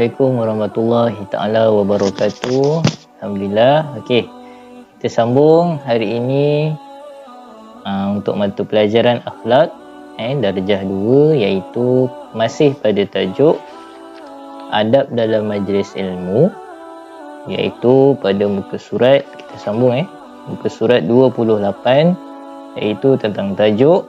Assalamualaikum warahmatullahi taala wabarakatuh. Alhamdulillah. Okey. Kita sambung hari ini untuk mata pelajaran akhlak darjah 2, iaitu masih pada tajuk adab dalam majlis ilmu, iaitu pada muka surat kita sambung muka surat 28, iaitu tentang tajuk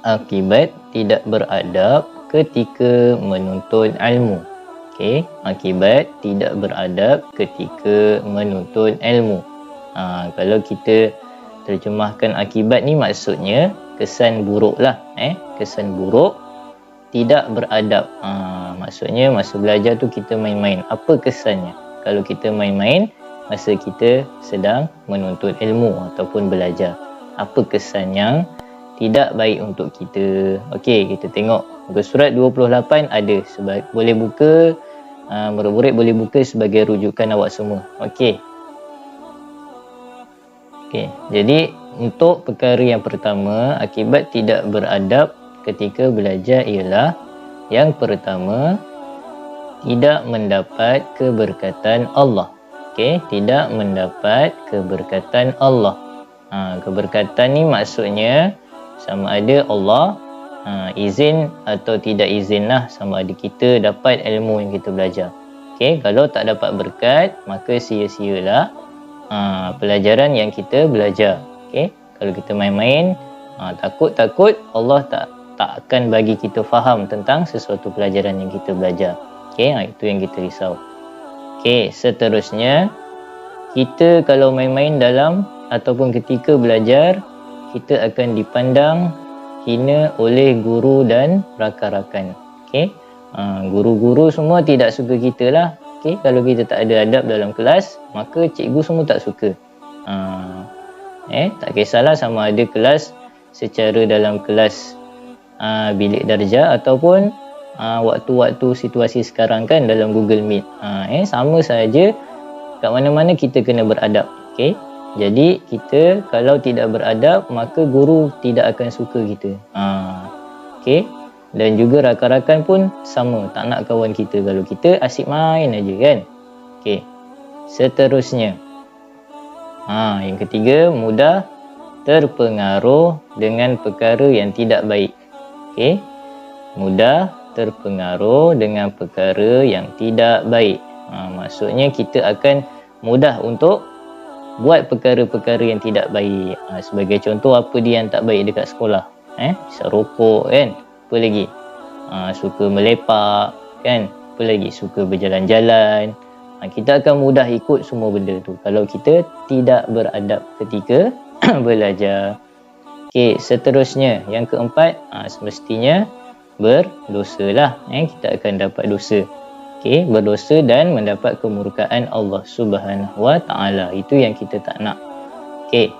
akibat tidak beradab ketika menuntut ilmu. Okey, akibat tidak beradab ketika menuntut ilmu. Kalau kita terjemahkan akibat ni maksudnya kesan buruk lah. Kesan buruk tidak beradab. Maksudnya masa belajar tu kita main-main. Apa kesannya kalau kita main-main masa kita sedang menuntut ilmu ataupun belajar? Apa kesan yang tidak baik untuk kita? Okey, kita tengok muka surat 28 ada. Boleh buka, murid-murid boleh buka sebagai rujukan awak semua. Okey. Jadi untuk perkara yang pertama, akibat tidak beradab ketika belajar ialah yang pertama, tidak mendapat keberkatan Allah. Okey, tidak mendapat keberkatan Allah. Keberkatan ni maksudnya sama ada Allah izin atau tidak izin lah, sama ada kita dapat ilmu yang kita belajar. Okey, kalau tak dapat berkat maka sia-sialah pelajaran yang kita belajar. Okey, kalau kita main-main takut Allah tak akan bagi kita faham tentang sesuatu pelajaran yang kita belajar. Okey, itu yang kita risau. Okey, seterusnya kita kalau main-main dalam ataupun ketika belajar, kita akan dipandang hina oleh guru dan rakan-rakan. Okey, guru-guru semua tidak suka kita lah. Okey, kalau kita tak ada adab dalam kelas, maka cikgu semua tak suka. Tak kisahlah sama ada kelas secara dalam kelas bilik darjah ataupun waktu-waktu situasi sekarang kan dalam Google Meet. Sama saja, kat mana-mana kita kena beradab. Okey, jadi kita kalau tidak beradab maka guru tidak akan suka kita. Okey, dan juga rakan-rakan pun sama, tak nak kawan kita kalau kita asyik main aja kan. Okey, seterusnya yang ketiga, mudah terpengaruh dengan perkara yang tidak baik. Okey, mudah terpengaruh dengan perkara yang tidak baik. Maksudnya kita akan mudah untuk buat perkara-perkara yang tidak baik. Sebagai contoh, apa dia yang tak baik dekat sekolah? Bisa rokok kan? Apa lagi? Suka melepak kan? Apa lagi? Suka berjalan-jalan. Kita akan mudah ikut semua benda tu kalau kita tidak beradab ketika belajar. Okey, seterusnya yang keempat, semestinya berdosa lah. Kita akan dapat dosa. Okey, berdosa dan mendapat kemurkaan Allah Subhanahu Wa Taala. Itu yang kita tak nak. Okey,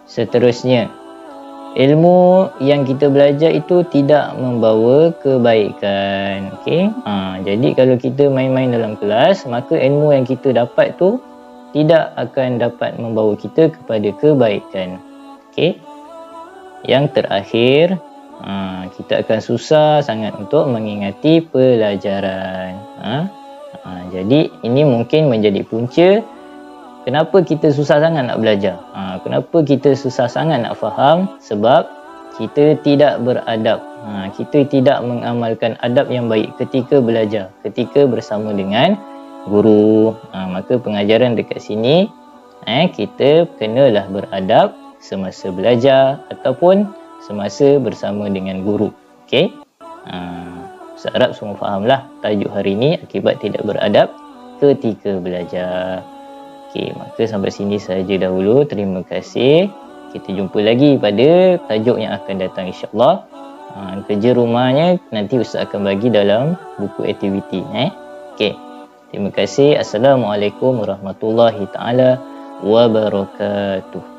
seterusnya, ilmu yang kita belajar itu tidak membawa kebaikan. Okey, jadi kalau kita main-main dalam kelas, maka ilmu yang kita dapat tu tidak akan dapat membawa kita kepada kebaikan. Okey, yang terakhir, kita akan susah sangat untuk mengingati pelajaran. Jadi ini mungkin menjadi punca kenapa kita susah sangat nak belajar. Kenapa kita susah sangat nak faham? Sebab kita tidak beradab. Kita tidak mengamalkan adab yang baik ketika belajar, ketika bersama dengan guru. Maka pengajaran dekat sini, kita kenalah beradab semasa belajar ataupun semasa bersama dengan guru. Okey, saya harap semua fahamlah tajuk hari ini, akibat tidak beradab ketika belajar. Okey, maka sampai sini sahaja dahulu. Terima kasih. Kita jumpa lagi pada tajuk yang akan datang insya-Allah. Kerja rumahnya nanti Ustaz akan bagi dalam buku aktiviti. Okey. Terima kasih. Assalamualaikum warahmatullahi taala wabarakatuh.